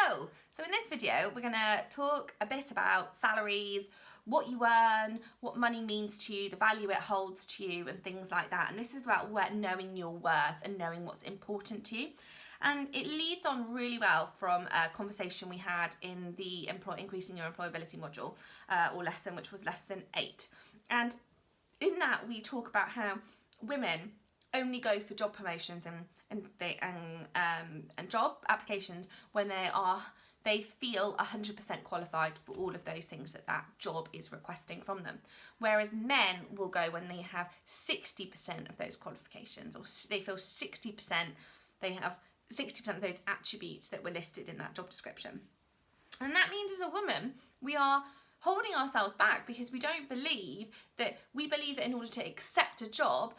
Hello! So in this video, we're going to talk a bit about salaries, what you earn, what money means to you, the value it holds to you, and things like that. And this is about knowing your worth and knowing what's important to you. And it leads on really well from a conversation we had in the Increasing Your Employability module or lesson, which was lesson 8. And in that, we talk about how women only go for job promotions and job applications when they feel 100% qualified for all of those things that job is requesting from them. Whereas men will go when they have 60% of those qualifications, or they feel 60%, they have 60% of those attributes that were listed in that job description. And that means as a woman, we are holding ourselves back because we believe that in order to accept a job,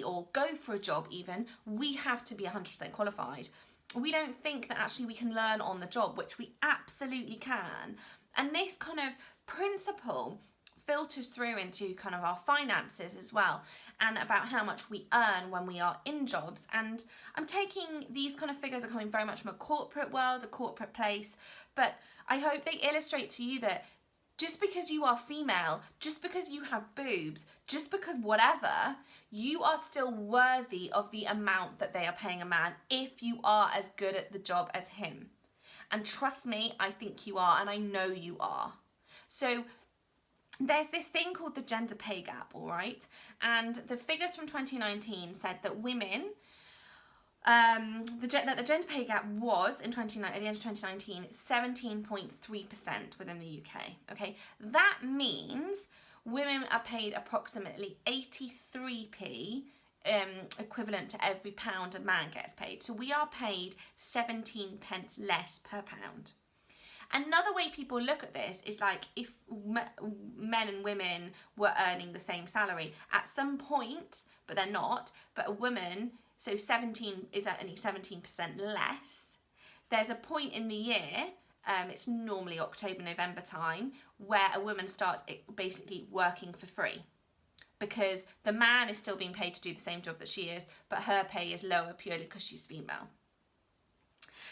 or go for a job even, we have to be 100% qualified. We don't think that actually we can learn on the job, which we absolutely can. And this kind of principle filters through into kind of our finances as well, and about how much we earn when we are in jobs. And I'm taking these kind of figures are coming very much from a corporate world, a corporate place, but I hope they illustrate to you that just because you are female, just because you have boobs, just because whatever, you are still worthy of the amount that they are paying a man if you are as good at the job as him. And trust me, I think you are, and I know you are. So there's this thing called the gender pay gap, all right? And the figures from 2019 said that women, the gender pay gap was at the end of 2019 17.3% within the UK. Okay, that means women are paid approximately 83p equivalent to every pound a man gets paid. So we are paid 17 pence less per pound. Another way people look at this is like if men and women were earning the same salary at some point, but they're not, but a woman, so 17 is only 17% less. There's a point in the year, it's normally October, November time, where a woman starts basically working for free because the man is still being paid to do the same job that she is, but her pay is lower purely because she's female.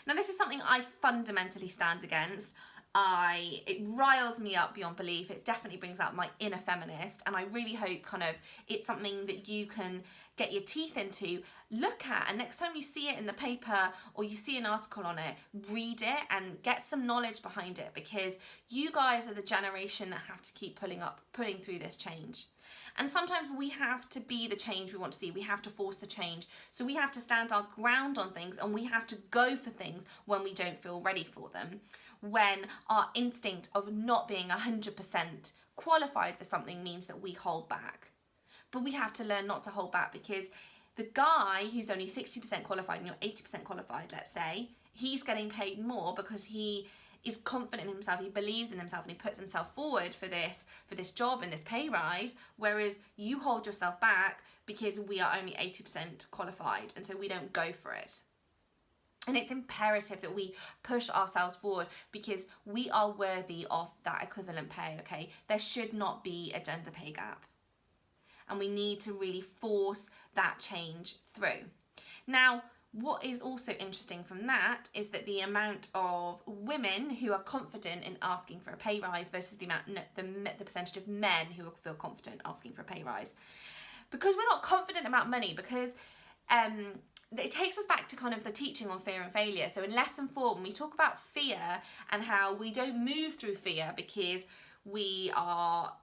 Now, this is something I fundamentally stand against. It riles me up beyond belief. It definitely brings out my inner feminist, and I really hope it's something that you can get your teeth into, look at, and next time you see it in the paper or you see an article on it, read it and get some knowledge behind it, because you guys are the generation that have to keep pulling through this change. And sometimes we have to be the change we want to see. We have to force the change. So we have to stand our ground on things, and we have to go for things when we don't feel ready for them. When our instinct of not being 100% qualified for something means that we hold back. But we have to learn not to hold back, because the guy who's only 60% qualified and you're 80% qualified, let's say, he's getting paid more because he is confident in himself, he believes in himself, and he puts himself forward for this job and this pay rise, whereas you hold yourself back because we are only 80% qualified, and so we don't go for it. And it's imperative that we push ourselves forward because we are worthy of that equivalent pay, okay? There should not be a gender pay gap. And we need to really force that change through. Now, what is also interesting from that is that the amount of women who are confident in asking for a pay rise versus the percentage of men who feel confident asking for a pay rise. Because we're not confident about money, because it takes us back to kind of the teaching on fear and failure. So in lesson 4, when we talk about fear and how we don't move through fear because we are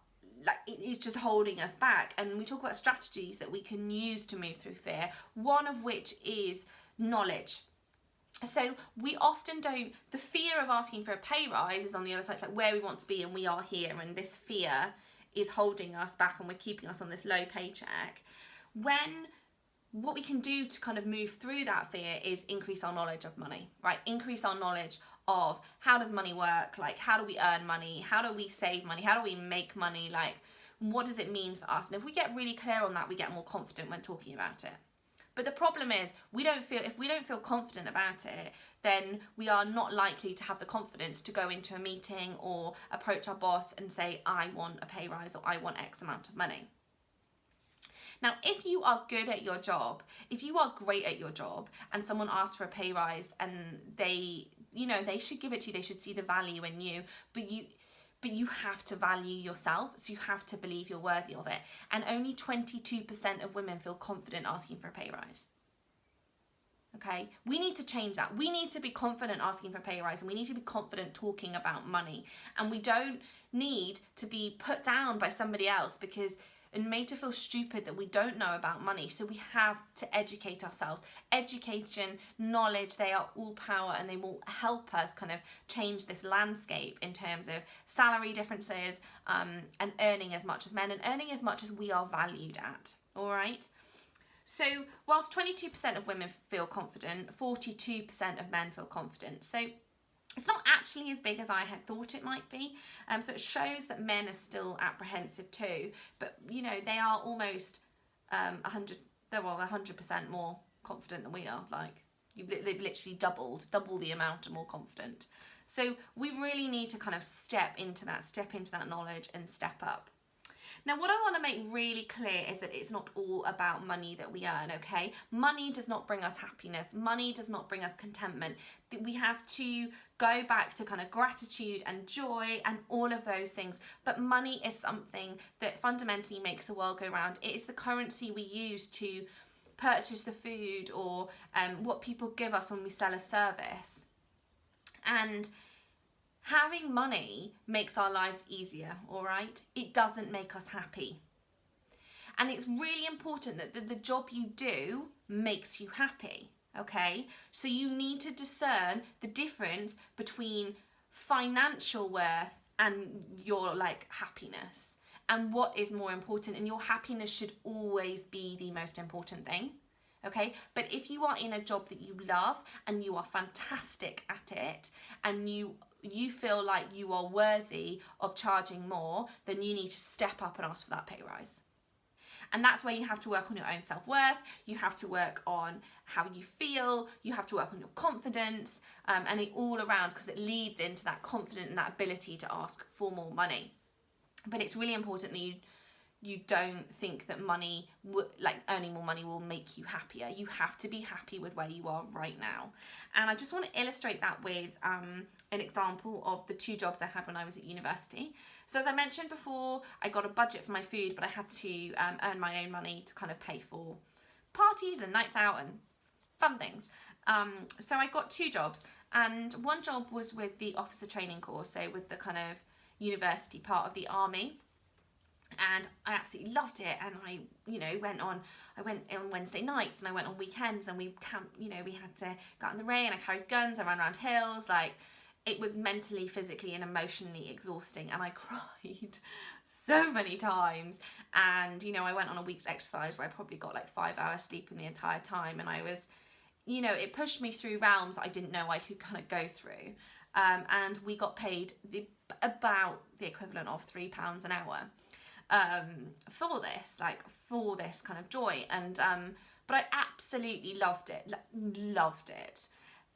it is just holding us back, and we talk about strategies that we can use to move through fear, one of which is knowledge. So we often don't, the fear of asking for a pay rise is on the other side, like where we want to be, and we are here, and this fear is holding us back and we're keeping us on this low paycheck. What we can do to kind of move through that fear is increase our knowledge of money, right? Increase our knowledge of how does money work, like how do we earn money, how do we save money, how do we make money, like what does it mean for us? And if we get really clear on that, we get more confident when talking about it. But the problem is, if we don't feel confident about it, then we are not likely to have the confidence to go into a meeting or approach our boss and say, I want a pay rise or I want X amount of money. Now, if you are good at your job, if you are great at your job and someone asks for a pay rise and they you know, they should give it to you. They should see the value in you, but you have to value yourself. So you have to believe you're worthy of it. And only 22% of women feel confident asking for a pay rise. Okay, we need to change that. We need to be confident asking for a pay rise, and we need to be confident talking about money. And we don't need to be put down by somebody else because and made to feel stupid that we don't know about money. So we have to educate ourselves. Education, knowledge, they are all power, and they will help us kind of change this landscape in terms of salary differences, and earning as much as men and earning as much as we are valued at. All right. So whilst 22% of women feel confident, 42% of men feel confident. So it's not actually as big as I had thought it might be. So it shows that men are still apprehensive too. But, you know, they are almost 100% more confident than we are. Like, they've literally double the amount and more confident. So we really need to kind of step into that knowledge and step up. Now, what I want to make really clear is that it's not all about money that we earn, okay? Money does not bring us happiness. Money does not bring us contentment. We have to go back to kind of gratitude and joy and all of those things. But money is something that fundamentally makes the world go round. It is the currency we use to purchase the food or what people give us when we sell a service. And having money makes our lives easier, all right? It doesn't make us happy. And it's really important that the job you do makes you happy, okay? So you need to discern the difference between financial worth and your happiness, and what is more important. And your happiness should always be the most important thing. Okay, but if you are in a job that you love and you are fantastic at it, and you feel like you are worthy of charging more, then you need to step up and ask for that pay rise. And that's where you have to work on your own self-worth, you have to work on how you feel, you have to work on your confidence, and it all around, because it leads into that confidence and that ability to ask for more money. But it's really important that you don't think that money, earning more money, will make you happier. You have to be happy with where you are right now. And I just want to illustrate that with an example of the 2 jobs I had when I was at university. So as I mentioned before, I got a budget for my food, but I had to earn my own money to kind of pay for parties and nights out and fun things. So I got 2 jobs, and one job was with the officer training course, so with the kind of university part of the army. And I absolutely loved it, and I went on Wednesday nights, and I went on weekends, and we had to go out in the rain, I carried guns, I ran around hills, it was mentally, physically and emotionally exhausting, and I cried so many times. And I went on a week's exercise where I probably got 5 hours sleep in the entire time, and I was, it pushed me through realms that I didn't know I could kind of go through. And we got paid about the equivalent of £3 an hour. For this kind of joy, and but I absolutely loved it.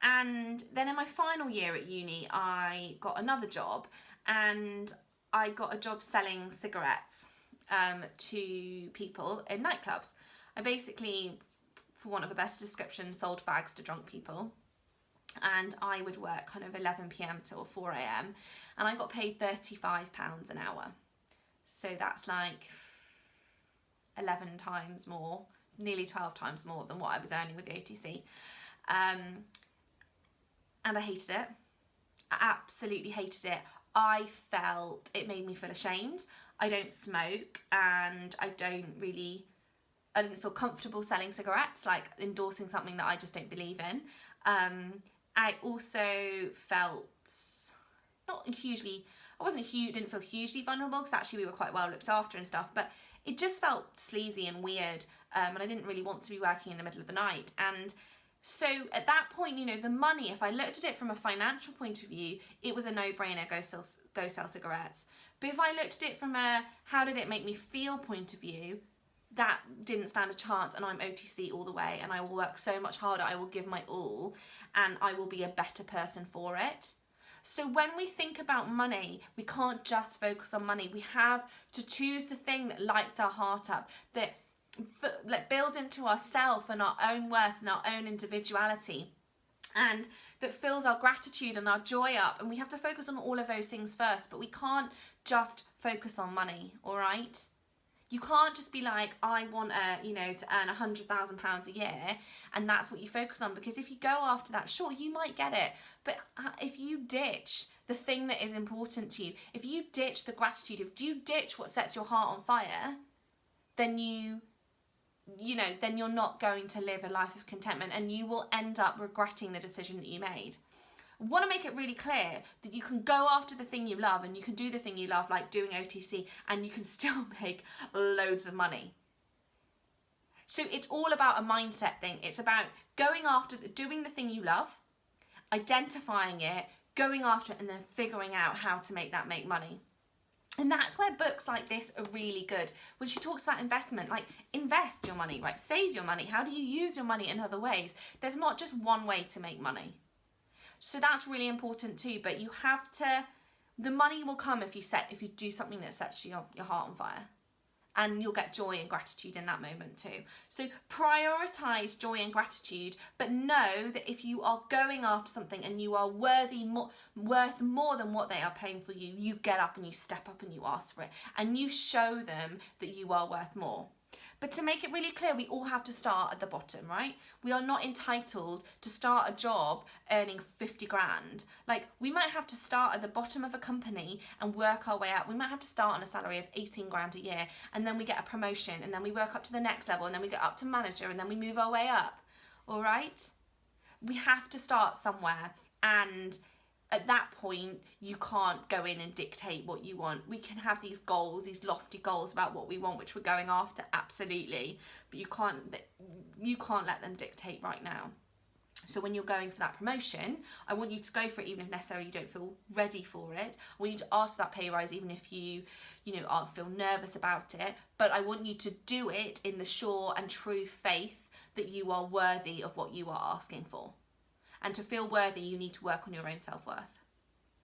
And then in my final year at uni, I got another job, and I got a job selling cigarettes to people in nightclubs. I basically, for want of a better description, sold fags to drunk people. And I would work kind of 11 p.m. till 4 a.m. and I got paid £35 an hour. So that's 11 times more, nearly 12 times more than what I was earning with the OTC. And I hated it. I absolutely hated it. I felt it made me feel ashamed. I don't smoke, and I didn't feel comfortable selling cigarettes, endorsing something that I just don't believe in. I also felt didn't feel hugely vulnerable, because actually we were quite well looked after and stuff, but it just felt sleazy and weird, and I didn't really want to be working in the middle of the night. And so at that point, the money, if I looked at it from a financial point of view, it was a no-brainer, go sell cigarettes. But if I looked at it from a how did it make me feel point of view, that didn't stand a chance, and I'm OTC all the way, and I will work so much harder, I will give my all, and I will be a better person for it. So when we think about money, we can't just focus on money. We have to choose the thing that lights our heart up, that build into ourselves and our own worth and our own individuality. and that fills our gratitude and our joy up. And we have to focus on all of those things first, but we can't just focus on money, all right? You can't just be like, I want to earn £100,000 a year, and that's what you focus on, because if you go after that, sure, you might get it, but if you ditch the thing that is important to you, if you ditch the gratitude, if you ditch what sets your heart on fire, then then you're not going to live a life of contentment, and you will end up regretting the decision that you made. I want to make it really clear that you can go after the thing you love, and you can do the thing you love, like doing OTC, and you can still make loads of money. So it's all about a mindset thing. It's about going after, doing the thing you love, identifying it, going after it, and then figuring out how to make that make money. And that's where books like this are really good. When she talks about investment, like invest your money, right? Save your money. How do you use your money in other ways? There's not just one way to make money. So that's really important too, but you have to, the money will come if you do something that sets your heart on fire, and you'll get joy and gratitude in that moment too. So prioritize joy and gratitude, but know that if you are going after something and you are worth more than what they are paying for you, you get up and you step up and you ask for it, and you show them that you are worth more. But to make it really clear, we all have to start at the bottom, right? We are not entitled to start a job earning 50 grand. Like, we might have to start at the bottom of a company and work our way up. We might have to start on a salary of 18 grand a year, and then we get a promotion, and then we work up to the next level, and then we get up to manager, and then we move our way up, all right? We have to start somewhere, and at that point, you can't go in and dictate what you want. We can have these goals, these lofty goals about what we want, which we're going after, absolutely. But you can't let them dictate right now. So when you're going for that promotion, I want you to go for it, even if necessarily you don't feel ready for it. I want you to ask for that pay rise, even if you feel nervous about it. But I want you to do it in the sure and true faith that you are worthy of what you are asking for. And to feel worthy, you need to work on your own self-worth.